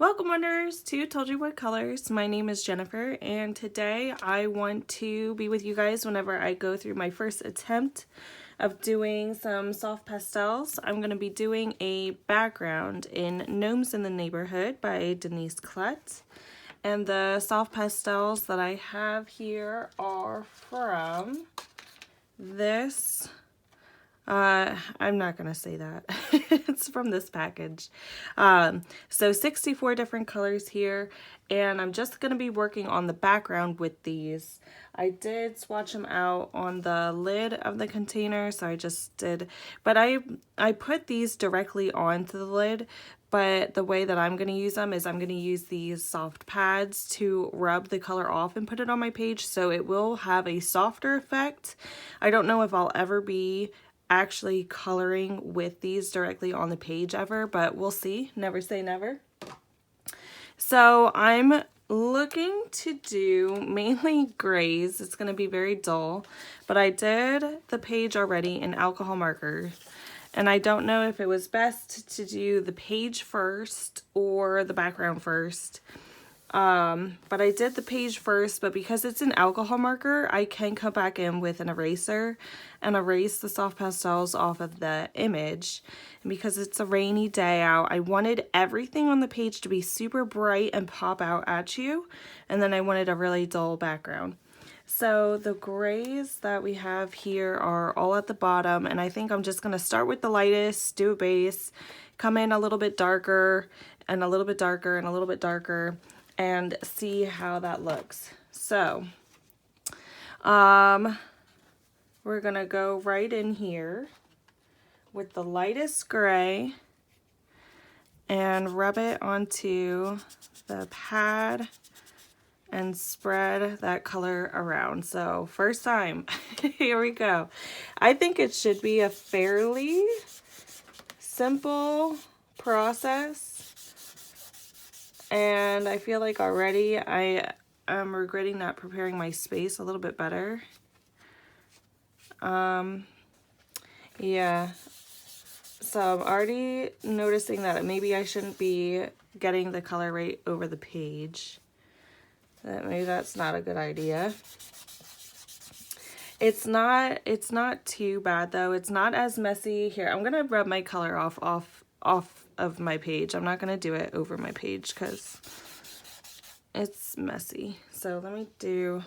Welcome wonders to Told You What Colors. My name is Jennifer and today I want to be with you guys whenever I go through my first attempt of doing some soft pastels. I'm going to be doing a background in Gnomes in the Neighborhood by Denyse Klette. And the soft pastels that I have here are from this I'm not gonna say that. It's from this package. So 64 different colors here, and I'm just gonna be working on the background with these. I did swatch them out on the lid of the container, so I just did, but I put these directly onto the lid, but the way that I'm going to use them is I'm going to use these soft pads to rub the color off and put it on my page, so it will have a softer effect. I don't know if I'll ever be actually coloring with these directly on the page ever, but we'll see. Never say never. So I'm looking to do mainly grays. It's going to be very dull, but I did the page already in alcohol marker, and I don't know if it was best to do the page first or the background first. But I did the page first, but because it's an alcohol marker, I can come back in with an eraser and erase the soft pastels off of the image. And because it's a rainy day out, I wanted everything on the page to be super bright and pop out at you. And then I wanted a really dull background. So the grays that we have here are all at the bottom, and I think I'm just going to start with the lightest, do a base, come in a little bit darker, and a little bit darker, and a little bit darker, and see how that looks. So we're gonna go right in here with the lightest gray and rub it onto the pad and spread that color around. So first time, here we go. I think it should be a fairly simple process. And I feel like already I am regretting not preparing my space a little bit better. Yeah. So I'm already noticing that maybe I shouldn't be getting the color right over the page. That maybe that's not a good idea. It's not too bad though. It's not as messy. Here, I'm gonna rub my color off of my page. I'm not going to do it over my page because it's messy. So let me do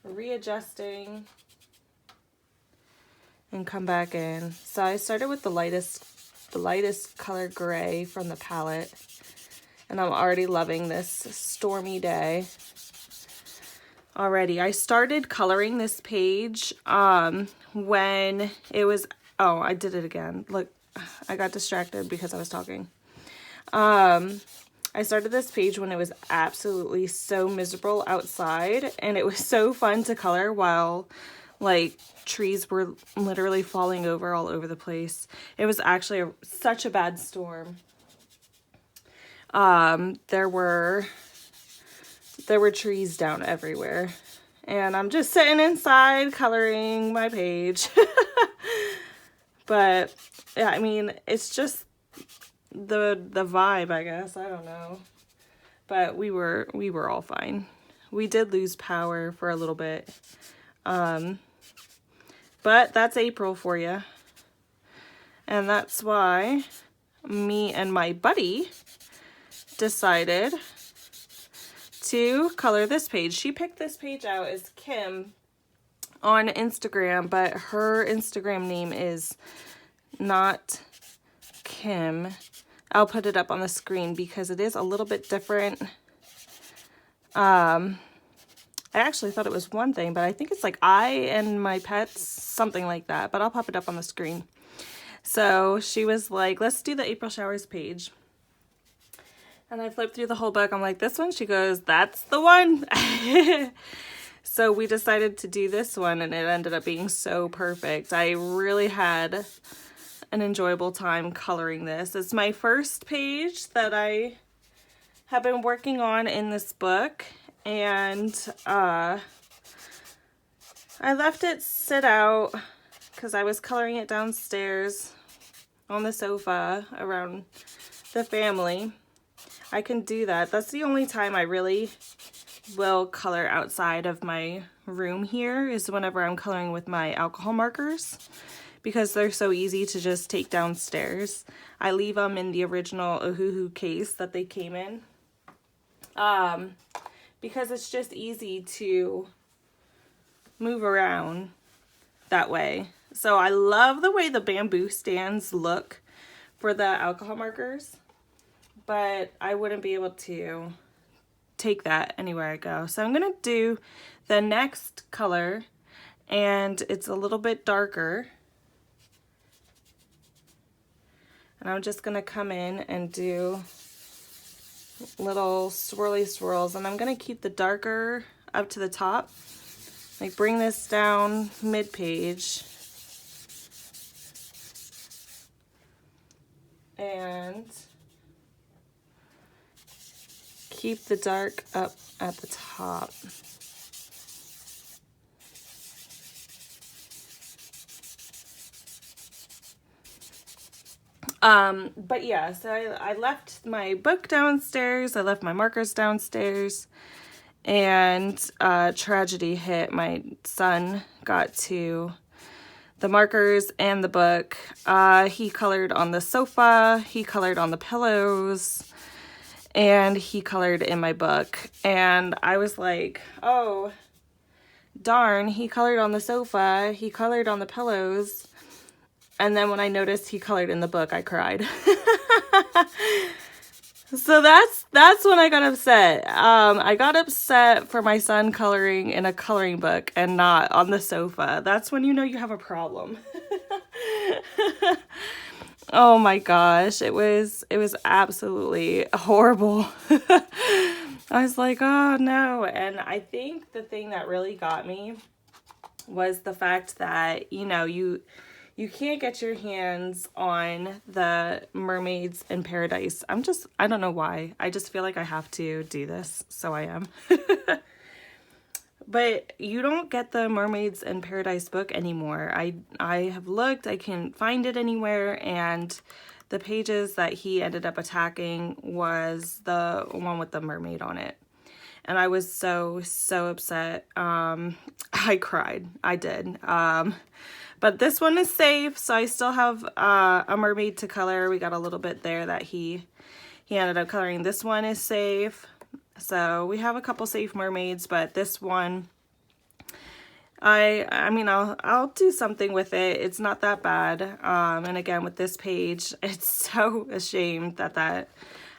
readjusting and come back in. So I started with the lightest color gray from the palette, and I'm already loving this stormy day already. I started coloring this page when it was, oh, I did it again. Look, I got distracted because I was talking. I started this page when it was absolutely so miserable outside, and it was so fun to color while like trees were literally falling over all over the place. It was actually such a bad storm. There were trees down everywhere, and I'm just sitting inside coloring my page. But yeah, I mean, it's just the vibe, I guess. I don't know. But we were all fine. We did lose power for a little bit. But that's April for you. And that's why me and my buddy decided to color this page. She picked this page out as Kim on Instagram, but her Instagram name is not Kim. I'll put it up on the screen because it is a little bit different. I actually thought it was one thing, but I think it's like I and my pets, something like that, but I'll pop it up on the screen. So she was like, let's do the April showers page. And I flipped through the whole book. I'm like, this one? She goes, that's the one. So we decided to do this one, and it ended up being so perfect. I really had an enjoyable time coloring this. It's my first page that I have been working on in this book, and I left it sit out because I was coloring it downstairs on the sofa around the family. I can do that. That's the only time I really will color outside of my room here, is whenever I'm coloring with my alcohol markers, because they're so easy to just take downstairs. I leave them in the original Ohuhu case that they came in, because it's just easy to move around that way. So I love the way the bamboo stands look for the alcohol markers, but I wouldn't be able to take that anywhere I go. So I'm gonna do the next color, and it's a little bit darker. And I'm just gonna come in and do little swirly swirls, and I'm gonna keep the darker up to the top. Like bring this down mid-page. And keep the dark up at the top. But yeah, so I left my book downstairs, I left my markers downstairs, and tragedy hit. My son got to the markers and the book. He colored on the sofa, he colored on the pillows, and he colored in my book. And I was like, oh, darn, he colored on the sofa, he colored on the pillows. And then when I noticed he colored in the book, I cried. So that's when I got upset. I got upset for my son coloring in a coloring book and not on the sofa. That's when you know you have a problem. Oh my gosh, it was absolutely horrible. I was like, oh no. And I think the thing that really got me was the fact that, you know, you can't get your hands on the Mermaids in Paradise. I don't know why. I just feel like I have to do this, so I am. But you don't get the Mermaids in Paradise book anymore. I have looked, I can't find it anywhere, and the pages that he ended up attacking was the one with the mermaid on it. And I was so upset. I cried. I did. But this one is safe, so I still have a mermaid to color. We got a little bit there that he ended up coloring. This one is safe. So we have a couple safe mermaids, but this one, I mean, I'll do something with it. It's not that bad. And again, with this page, it's so ashamed that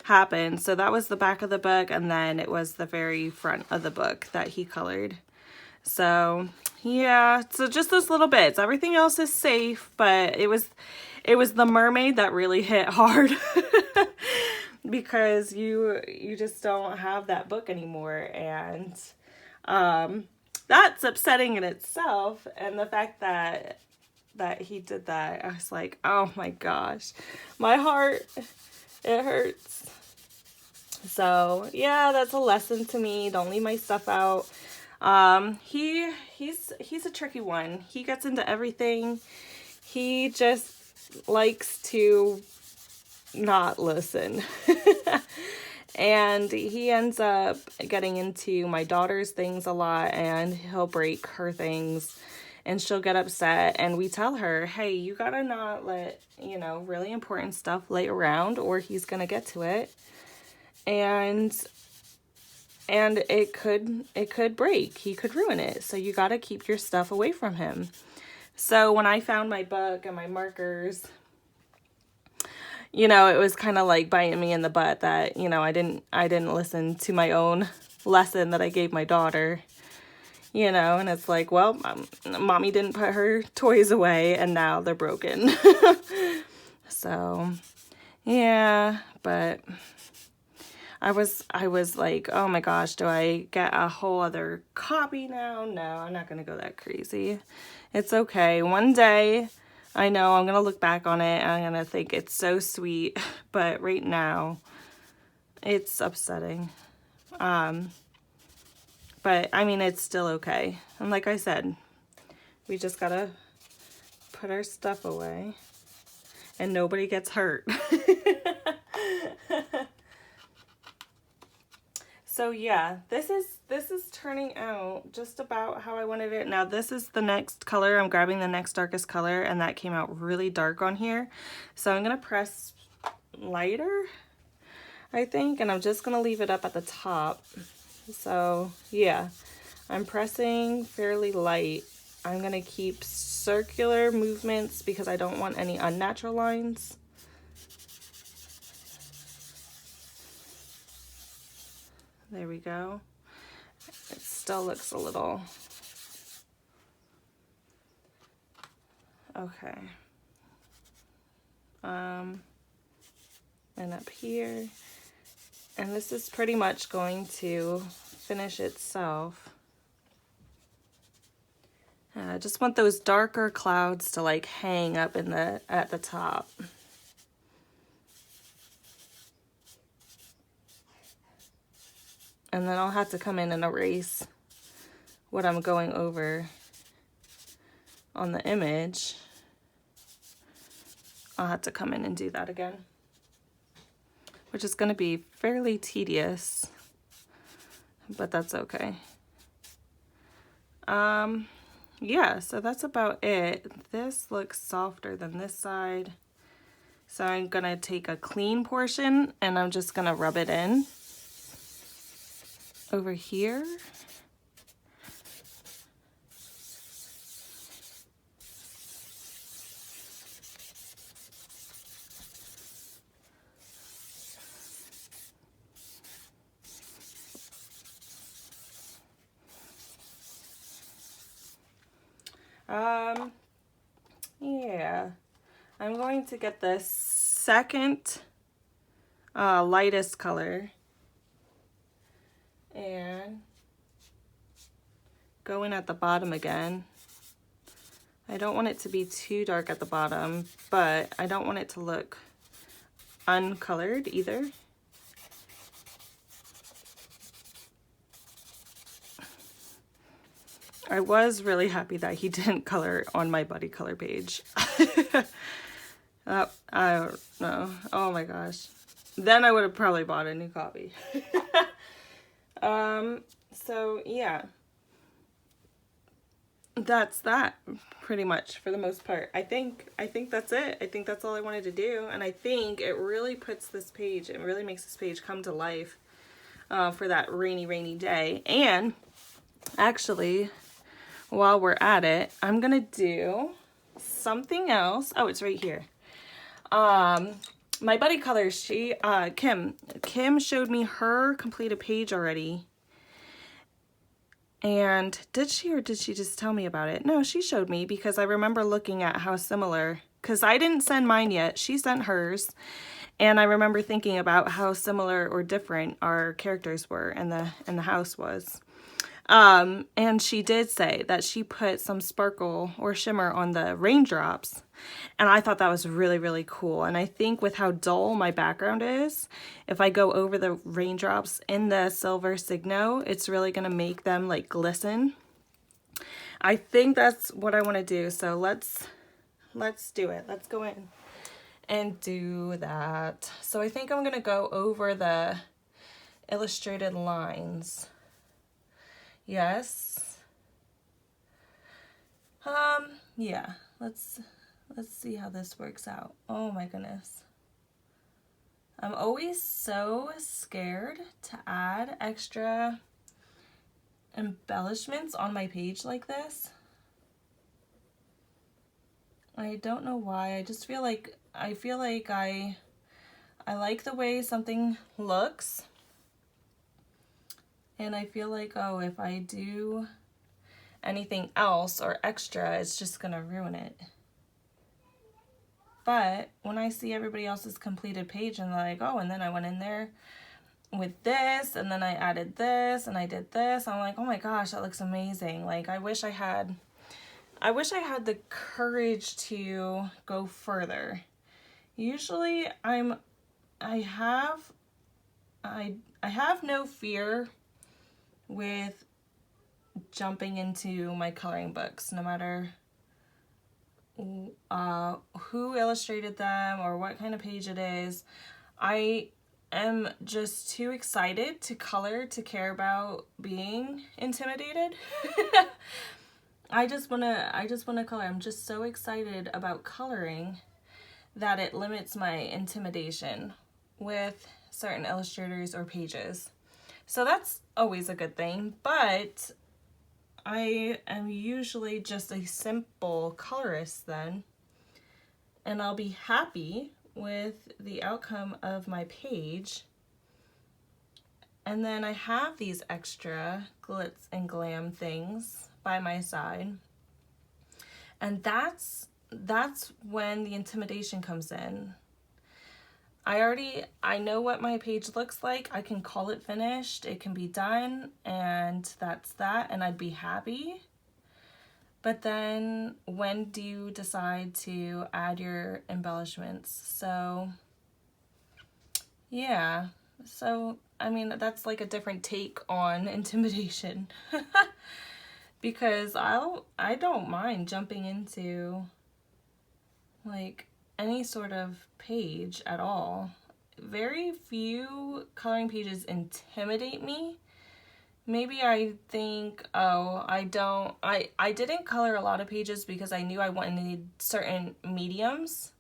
happened. So that was the back of the book, and then it was the very front of the book that he colored. So yeah, so just those little bits. Everything else is safe, but it was the mermaid that really hit hard. Because you just don't have that book anymore, and that's upsetting in itself. And the fact that he did that, I was like, oh my gosh, my heart, it hurts. So yeah, that's a lesson to me. Don't leave my stuff out. He's a tricky one. He gets into everything. He just likes to not listen. And he ends up getting into my daughter's things a lot, and he'll break her things, and she'll get upset, and we tell her, hey, you gotta not let, you know, really important stuff lay around, or he's gonna get to it, and it could break. He could ruin it. So you gotta keep your stuff away from him. So when I found my book and my markers, you know, it was kind of like biting me in the butt that, you know, I didn't listen to my own lesson that I gave my daughter, you know, and it's like, well, mommy didn't put her toys away, and now they're broken. So yeah, but I was like, oh my gosh, do I get a whole other copy now? No, I'm not gonna go that crazy. It's okay. One day, I know I'm gonna look back on it and I'm gonna think it's so sweet, but right now, it's upsetting. But I mean, it's still okay. And like I said, we just gotta put our stuff away and nobody gets hurt. So yeah, this is turning out just about how I wanted it. Now this is the next color. I'm grabbing the next darkest color, and that came out really dark on here. So I'm gonna press lighter, I think, and I'm just gonna leave it up at the top. So yeah, I'm pressing fairly light. I'm gonna keep circular movements because I don't want any unnatural lines. There we go. It still looks a little, okay. And up here, and this is pretty much going to finish itself. I just want those darker clouds to like hang up in the at the top. And then I'll have to come in and erase what I'm going over on the image. I'll have to come in and do that again, which is going to be fairly tedious, but that's okay. Yeah, so that's about it. This looks softer than this side. So I'm going to take a clean portion and I'm just going to rub it in over here. Yeah, I'm going to get the second lightest color and go in at the bottom again. I don't want it to be too dark at the bottom, but I don't want it to look uncolored either. I was really happy that he didn't color on my buddy color page. I don't know. Oh my gosh. Then I would have probably bought a new copy. So yeah. That's that pretty much for the most part. I think that's it. I think that's all I wanted to do. And I think it really puts this page, it really makes this page come to life for that rainy day. And actually, while we're at it, I'm gonna do something else. Oh, it's right here. My buddy colors, Kim showed me her completed page already. And did she, or did she just tell me about it? No, she showed me because I remember looking at how similar, because I didn't send mine yet, she sent hers. And I remember thinking about how similar or different our characters were and the house was. And she did say that she put some sparkle or shimmer on the raindrops, and I thought that was really, really cool. And I think with how dull my background is, if I go over the raindrops in the silver Signo, it's really going to make them like glisten. I think that's what I want to do. So let's do it. Let's go in and do that. So I think I'm going to go over the illustrated lines. Yes. Yeah, let's see how this works out. Oh my goodness. I'm always so scared to add extra embellishments on my page like this. I don't know why. I just feel like I like the way something looks. And I feel like, oh, if I do anything else or extra, it's just gonna ruin it. But when I see everybody else's completed page and they're like, oh, and then I went in there with this, and then I added this, and I did this, I'm like, oh my gosh, that looks amazing. Like, I wish I had the courage to go further. Usually I have no fear with jumping into my coloring books, no matter who illustrated them or what kind of page it is. I am just too excited to color to care about being intimidated. I just wanna color. I'm just so excited about coloring that it limits my intimidation with certain illustrators or pages. So that's always a good thing, but I am usually just a simple colorist then, and I'll be happy with the outcome of my page. And then I have these extra glitz and glam things by my side. And that's when the intimidation comes in. I know what my page looks like. I can call it finished. It can be done, and that's that, and I'd be happy. But then when do you decide to add your embellishments? So yeah, so I mean, that's like a different take on intimidation. Because I don't mind jumping into like any sort of page at all. Very few coloring pages intimidate me. Maybe I think, oh, I didn't color a lot of pages because I knew I wanted certain mediums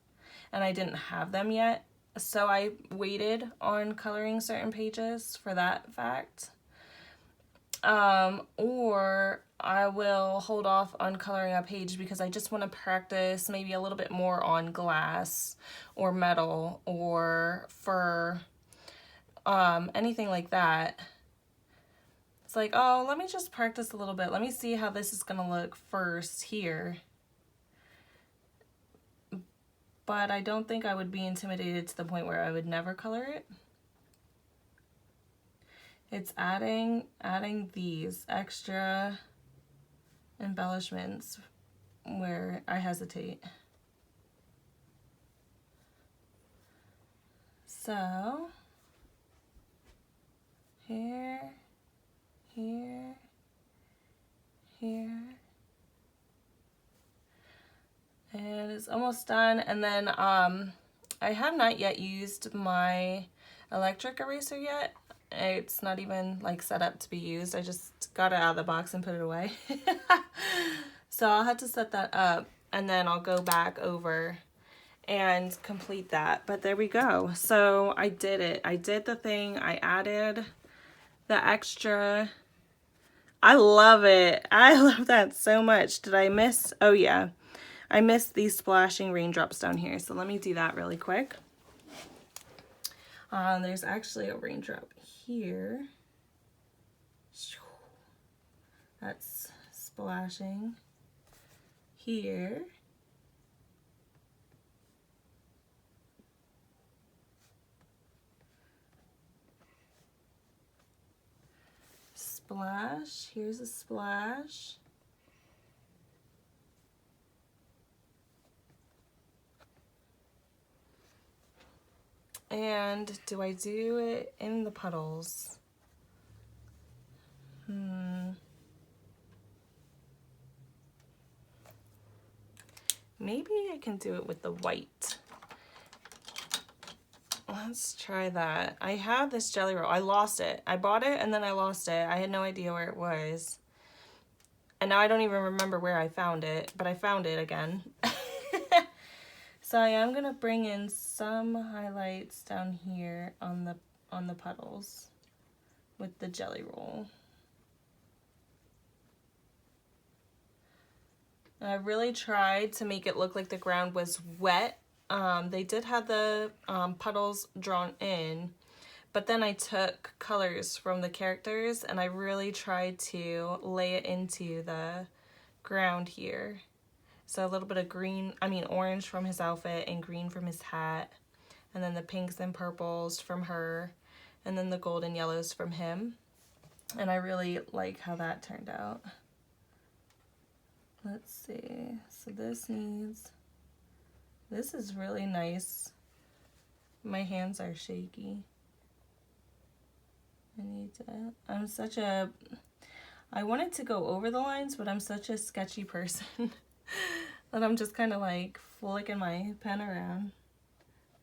and I didn't have them yet. So I waited on coloring certain pages for that fact. Or I will hold off on coloring a page because I just want to practice maybe a little bit more on glass or metal or fur, anything like that. It's like, oh, let me just practice a little bit. Let me see how this is going to look first here. But I don't think I would be intimidated to the point where I would never color it. It's adding these extra embellishments where I hesitate. So here, here, here, and it's almost done. And then I have not yet used my electric eraser yet. It's not even like set up to be used. I just got it out of the box and put it away. So I'll have to set that up and then I'll go back over and complete that. But there we go. So I did it. I did the thing. I added the extra. I love it. I love that so much. Did I miss? Oh yeah. I missed these splashing raindrops down here. So let me do that really quick. There's actually a raindrop here. That's splashing here. Splash, here's a splash. And do I do it in the puddles? Maybe I can do it with the white. Let's try that. I have this jelly roll. I lost it. I bought it and then I lost it. I had no idea where it was. And now I don't even remember where I found it, but I found it again. So I am gonna bring in some highlights down here on the puddles with the jelly roll. And I really tried to make it look like the ground was wet. They did have the puddles drawn in, but then I took colors from the characters and I really tried to lay it into the ground here. So a little bit of green, orange from his outfit and green from his hat. And then the pinks and purples from her. And then the gold and yellows from him. And I really like how that turned out. Let's see. So this is really nice. My hands are shaky. I wanted to go over the lines, but I'm such a sketchy person. That I'm just kind of like flicking my pen around.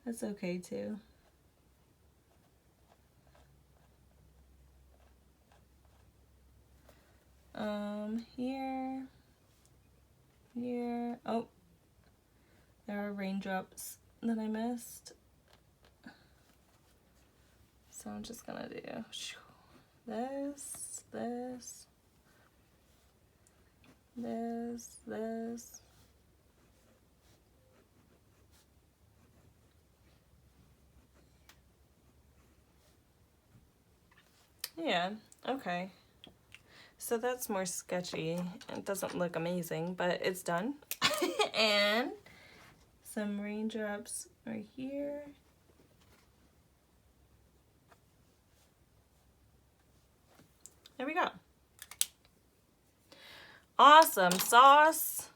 That's okay too. here, here. Oh, there are raindrops that I missed. So I'm just gonna do this, this, this, this. Yeah, okay. So that's more sketchy. It doesn't look amazing, but it's done. And some raindrops right here. There we go. Awesome sauce.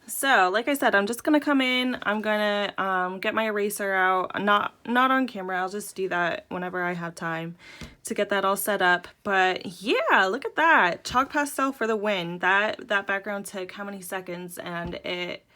So, like I said, I'm just gonna come in. I'm gonna get my eraser out. Not on camera. I'll just do that whenever I have time to get that all set up. But yeah, look at that. Chalk pastel for the win. That background took how many seconds, and it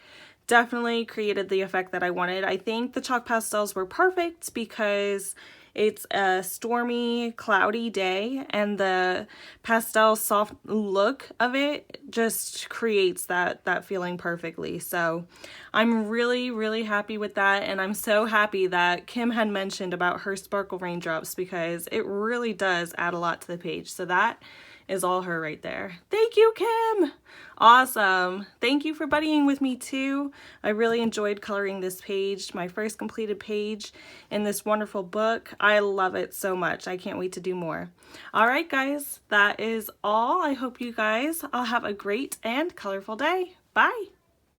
definitely created the effect that I wanted. I think the chalk pastels were perfect because it's a stormy, cloudy day, and the pastel soft look of it just creates that feeling perfectly. So I'm really, really happy with that, and I'm so happy that Kim had mentioned about her sparkle raindrops because it really does add a lot to the page. So that is all her right there. Thank you, Kim! Awesome. Thank you for buddying with me too. I really enjoyed coloring this page, my first completed page in this wonderful book. I love it so much. I can't wait to do more. All right, guys, that is all. I hope you guys all have a great and colorful day. Bye.